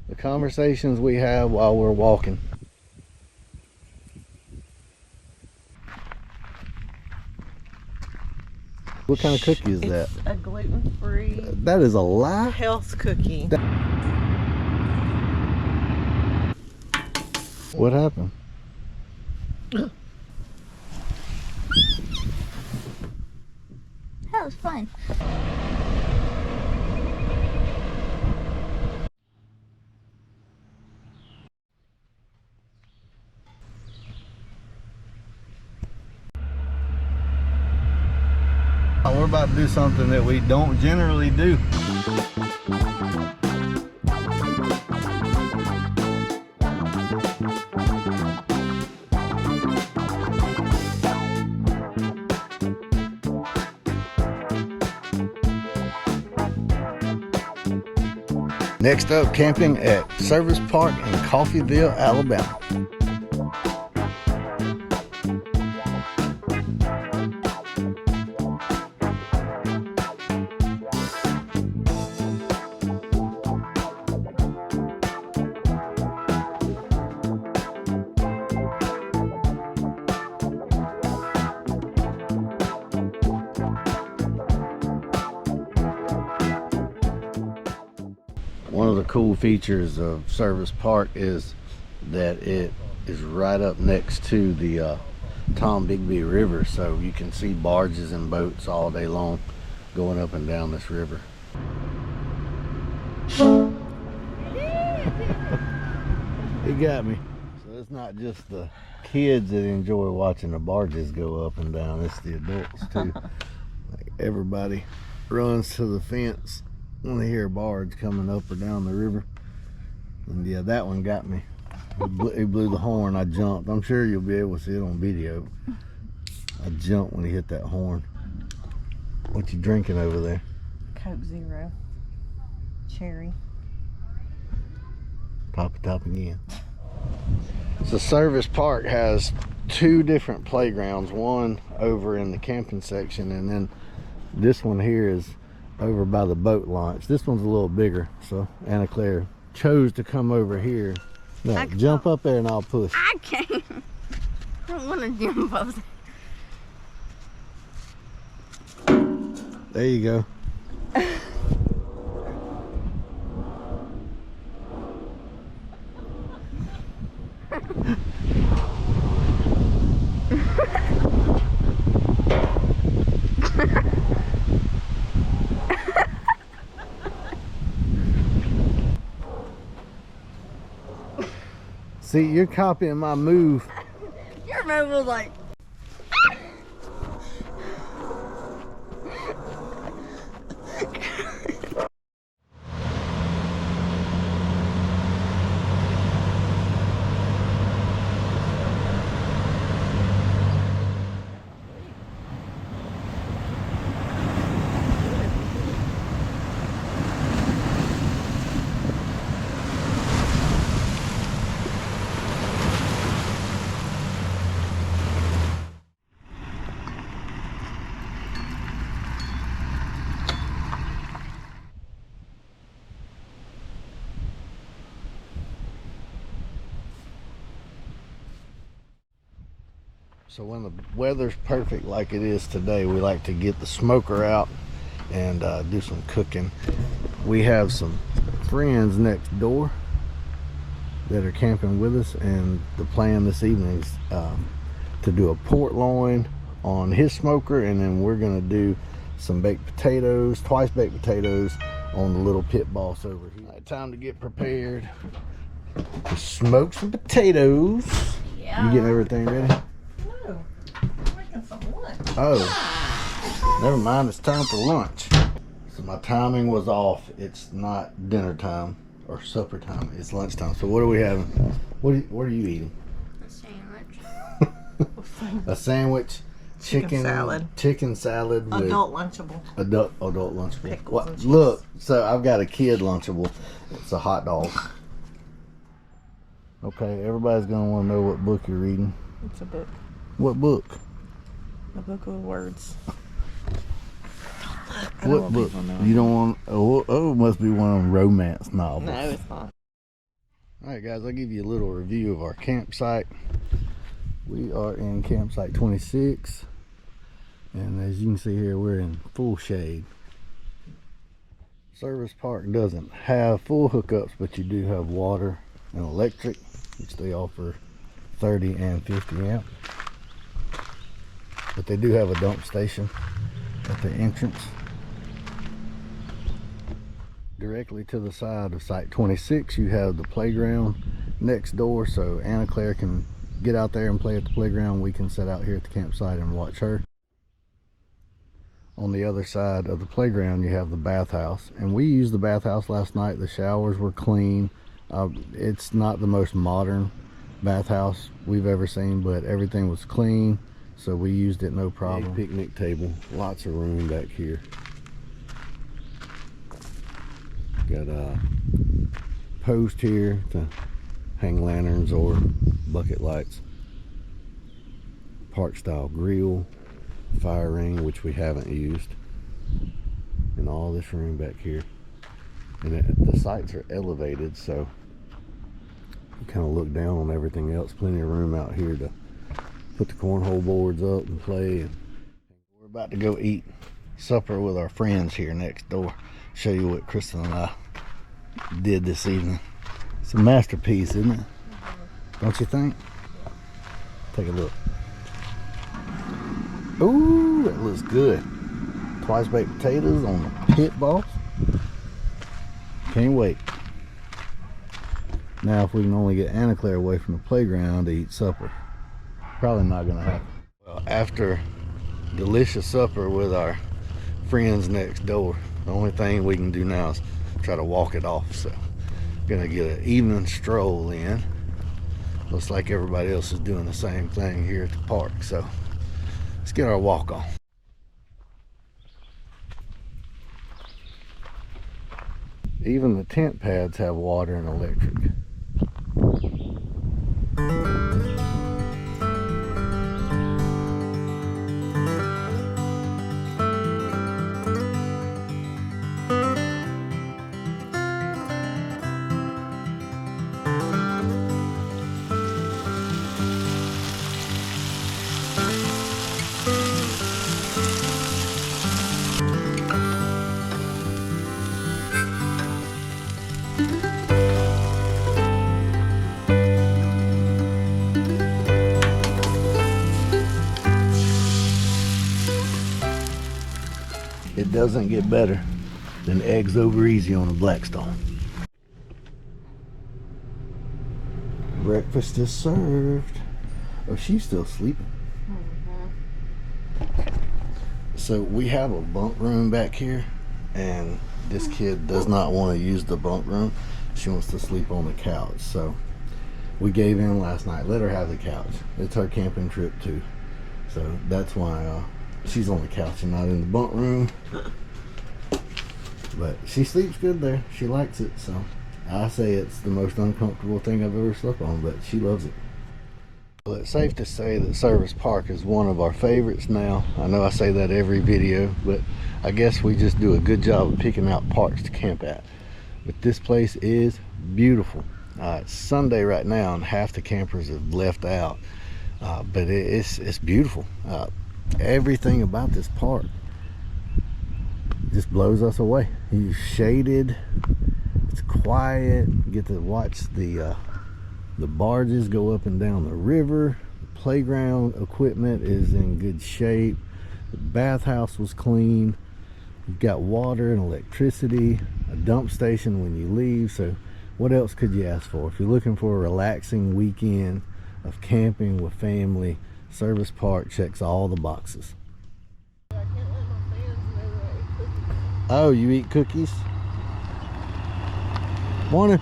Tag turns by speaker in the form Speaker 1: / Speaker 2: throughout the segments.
Speaker 1: The conversations we have while we're walking. What kind of cookie is that?
Speaker 2: It's a gluten-free.
Speaker 1: That is a lie?
Speaker 2: Health cookie.
Speaker 1: What happened?
Speaker 3: That was fun.
Speaker 1: We're about to do something that we don't generally do. Next up, camping at Service Park in Coffeeville, Alabama. One of the cool features of Service Park is that it is right up next to the Tombigbee River, so you can see barges and boats all day long going up and down this river. He got me. So it's not just the kids that enjoy watching the barges go up and down, it's the adults too. Like everybody runs to the fence when they hear a barge coming up or down the river. And yeah, that one got me. He blew the horn. I jumped. I'm sure you'll be able to see it on video. I jumped when he hit that horn. What you drinking over there?
Speaker 2: Coke Zero. Cherry.
Speaker 1: Pop it top again. So Service Park has two different playgrounds. One over in the camping section, and then this one here is over by the boat launch. This one's a little bigger, so Anna Claire chose to come over here. Now, jump up there and I'll push.
Speaker 3: I can't. I don't want to jump up there.
Speaker 1: There you go. See, you're copying my move.
Speaker 3: Your move was like.
Speaker 1: So when the weather's perfect like it is today, we like to get the smoker out and do some cooking. We have some friends next door that are camping with us, and the plan this evening is to do a pork loin on his smoker, and then we're gonna do some baked potatoes, twice baked potatoes on the little pit boss over here. All right, time to get prepared to smoke some potatoes.
Speaker 3: Yeah.
Speaker 1: You getting everything ready? Oh, never mind, it's time for lunch. So my timing was off. It's not dinner time or supper time, it's lunchtime. So what are we having? What are you eating?
Speaker 3: A sandwich.
Speaker 1: A sandwich, chicken salad with
Speaker 2: Adult Lunchable.
Speaker 1: adult lunchable.
Speaker 2: Pickles and cheese.
Speaker 1: Look, so I've got a kid lunchable. It's a hot dog. Okay, everybody's gonna want to know what book you're reading.
Speaker 2: It's a book.
Speaker 1: What book?
Speaker 2: A book of words.
Speaker 1: What book? You don't want? Oh, it must be one of them romance novels.
Speaker 2: No, it's not.
Speaker 1: Alright guys, I'll give you a little review of our campsite. We are in campsite 26, and as you can see here, we're in full shade. Service Park doesn't have full hookups, but you do have water and electric, which they offer 30 and 50 amp. But they do have a dump station at the entrance. Directly to the side of site 26, you have the playground next door, so Anna Claire can get out there and play at the playground. We can sit out here at the campsite and watch her. On the other side of the playground, you have the bathhouse, and we used the bathhouse last night. The showers were clean. It's not the most modern bathhouse we've ever seen, but everything was clean, so we used it no problem. Big picnic table, lots of room back here. Got a post here to hang lanterns or bucket lights. Park style grill, fire ring, which we haven't used, and all this room back here. And the sites are elevated, so you kind of look down on everything else. Plenty of room out here to put the cornhole boards up and play. And we're about to go eat supper with our friends here next door. Show you what Kristen and I did this evening. It's a masterpiece, isn't it? Don't you think? Take a look. Ooh, that looks good. Twice baked potatoes on the pit boss. Can't wait. Now if we can only get Anna Claire away from the playground to eat supper. Probably not gonna happen. Well, after delicious supper with our friends next door, the only thing we can do now is try to walk it off. So gonna get an evening stroll in. Looks like everybody else is doing the same thing here at the park, so let's get our walk on. Even the tent pads have water and electric. It doesn't get better than eggs over easy on a Blackstone. Breakfast is served. Oh, she's still sleeping. So we have a bunk room back here, and this kid does not want to use the bunk room. She wants to sleep on the couch. So we gave in last night. Let her have the couch. It's her camping trip too. So that's why she's on the couch and not in the bunk room. But she sleeps good there. She likes it. So I say it's the most uncomfortable thing I've ever slept on, but she loves it. Well, it's safe to say that Service Park is one of our favorites now. I know I say that every video, but I guess we just do a good job of picking out parks to camp at. But this place is beautiful. It's Sunday right now, and half the campers have left out. But it's beautiful. Everything about this park just blows us away. It's shaded, it's quiet. You get to watch the barges go up and down the river. The playground equipment is in good shape. The bathhouse was clean. You've got water and electricity, a dump station when you leave. So what else could you ask for? If you're looking for a relaxing weekend of camping with family, Service Park checks all the boxes. Oh, you eat cookies? Morning.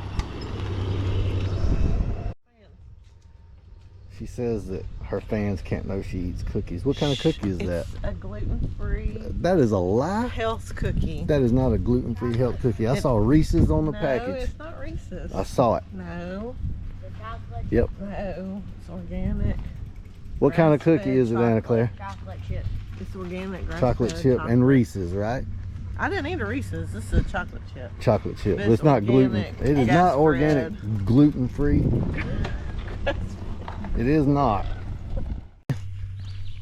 Speaker 1: She says that her fans can't know she eats cookies. What kind of cookie is that?
Speaker 2: It's a gluten-free.
Speaker 1: That is a lie.
Speaker 2: Health cookie.
Speaker 1: That is not a gluten-free health cookie. I saw Reese's on the package.
Speaker 2: No, it's not Reese's.
Speaker 1: I saw it.
Speaker 2: No.
Speaker 1: Yep.
Speaker 2: No, it's organic.
Speaker 1: What kind of cookie is it, Anna Claire?
Speaker 3: Chocolate chip.
Speaker 2: It's organic.
Speaker 1: Chocolate chip and Reese's, right?
Speaker 2: I didn't eat a Reese's. This is a chocolate chip.
Speaker 1: Chocolate chip.
Speaker 2: It's
Speaker 1: It's not gluten.
Speaker 2: organic,
Speaker 1: It is not organic,
Speaker 2: gas-fed.
Speaker 1: gluten free. It is not.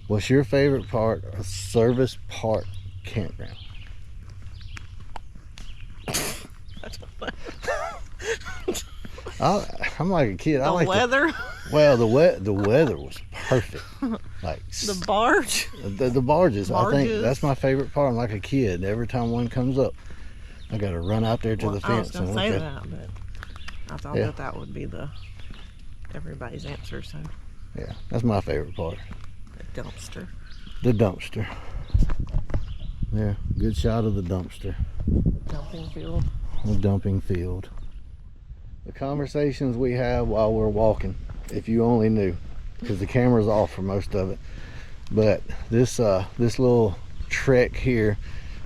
Speaker 1: What's your favorite part of Service Park Campground? I'm like a kid. I
Speaker 2: The
Speaker 1: like
Speaker 2: weather,
Speaker 1: well, the weather was perfect. Like
Speaker 2: the barge.
Speaker 1: the barges. I think
Speaker 2: Barges.
Speaker 1: that's my favorite part. I'm like a kid. Every time one comes up, I got to run out there to the
Speaker 2: I was
Speaker 1: fence
Speaker 2: gonna
Speaker 1: and
Speaker 2: say
Speaker 1: look at.
Speaker 2: that, but I thought
Speaker 1: Yeah.
Speaker 2: that would be everybody's answer. So
Speaker 1: Yeah, that's my favorite part.
Speaker 2: the dumpster.
Speaker 1: The dumpster. Yeah, good shot of the dumpster.
Speaker 2: Dumping field.
Speaker 1: The dumping field. The conversations we have while we're walking, if you only knew, because the camera's off for most of it. But this little trek here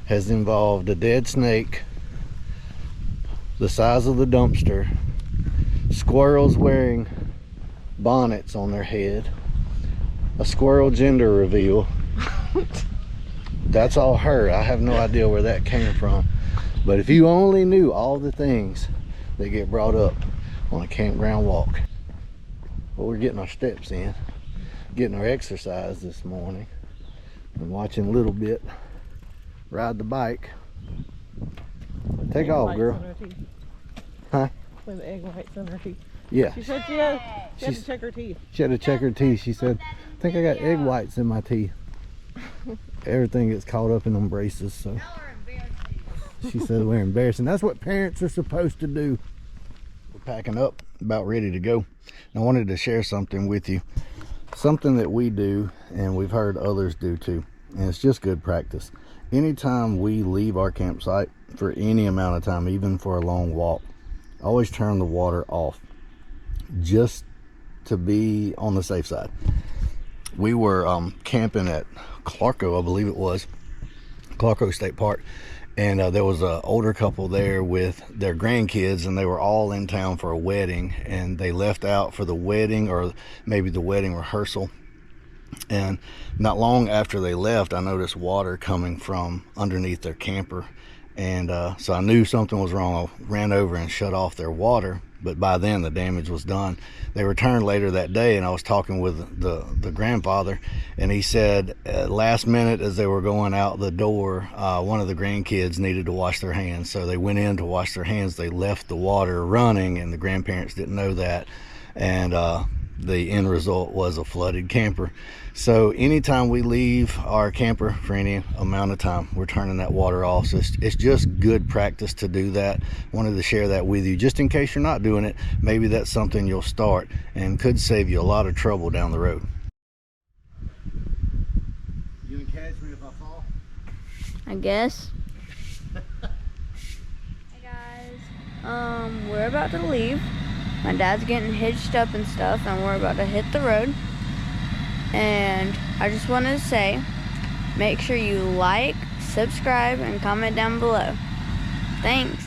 Speaker 1: has involved a dead snake, the size of the dumpster, squirrels wearing bonnets on their head, a squirrel gender reveal. That's all her. I have no idea where that came from. But if you only knew all the things that get brought up on a campground walk. Well, we're getting our steps in, getting our exercise this morning, and watching a little bit, ride the bike. Take
Speaker 2: Egg
Speaker 1: off,
Speaker 2: whites
Speaker 1: girl.
Speaker 2: in her teeth.
Speaker 1: Huh?
Speaker 2: With egg whites in her teeth.
Speaker 1: Yeah,
Speaker 2: She said she had to
Speaker 1: She's-
Speaker 2: check her teeth.
Speaker 1: she had to check her teeth. She said, I think I got egg whites in my teeth. Everything gets caught up in them braces, so she said we're embarrassing. That's what parents are supposed to do. We're packing up, about ready to go. I wanted to share something with you. Something that we do, and we've heard others do too, and it's just good practice. Anytime we leave our campsite for any amount of time, even for a long walk, always turn the water off, just to be on the safe side. We were camping at Clarko, I believe it was, Clarko State Park, and there was an older couple there with their grandkids, and they were all in town for a wedding, and they left out for the wedding, or maybe the wedding rehearsal. And not long after they left, I noticed water coming from underneath their camper, and so I knew something was wrong. I ran over and shut off their water, but by then the damage was done. They returned later that day, and I was talking with the grandfather, and he said last minute as they were going out the door, one of the grandkids needed to wash their hands, so they went in to wash their hands. They left the water running, and the grandparents didn't know that, and the end result was a flooded camper. So anytime we leave our camper for any amount of time, we're turning that water off. So it's just good practice to do that. Wanted to share that with you, just in case you're not doing it. Maybe that's something you'll start and could save you a lot of trouble down the road. You can catch me if I fall?
Speaker 3: I guess. Hey guys, we're about to leave. My dad's getting hitched up and stuff, and we're about to hit the road. And I just wanted to say, make sure you like, subscribe, and comment down below. Thanks.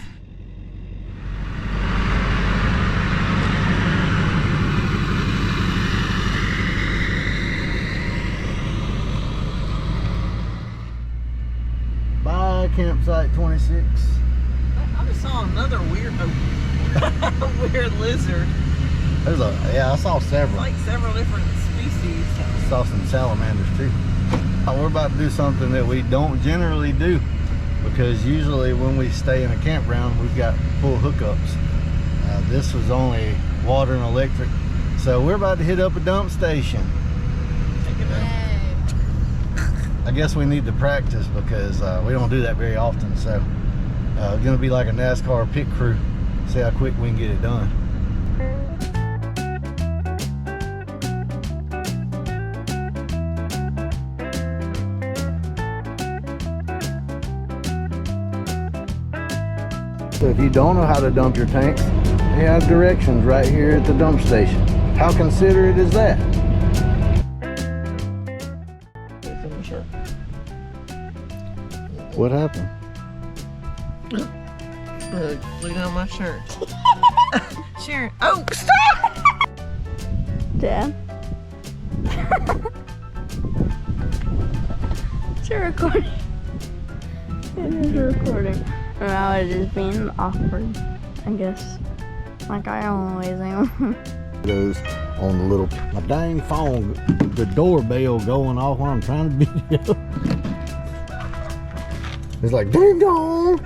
Speaker 1: Bye, campsite 26.
Speaker 2: I just saw another weird lizard.
Speaker 1: I saw several.
Speaker 2: Like several different species.
Speaker 1: Saw some salamanders too. We're about to do something that we don't generally do, because usually when we stay in a campground we've got full hookups. This was only water and electric, so we're about to hit up a dump station. I guess we need to practice because we don't do that very often, so it's gonna be like a NASCAR pit crew. See how quick we can get it done. So if you don't know how to dump your tanks, they have directions right here at the dump station. How considerate is that? What happened?
Speaker 2: Bug flew down my shirt. Sharon, oh, stop!
Speaker 3: Dad? Is it recording? It is. recording. Now it is being awkward, I guess. Like I always am.
Speaker 1: Goes on the little, my dang phone, the doorbell going off while I'm trying to video. It's like, ding dong.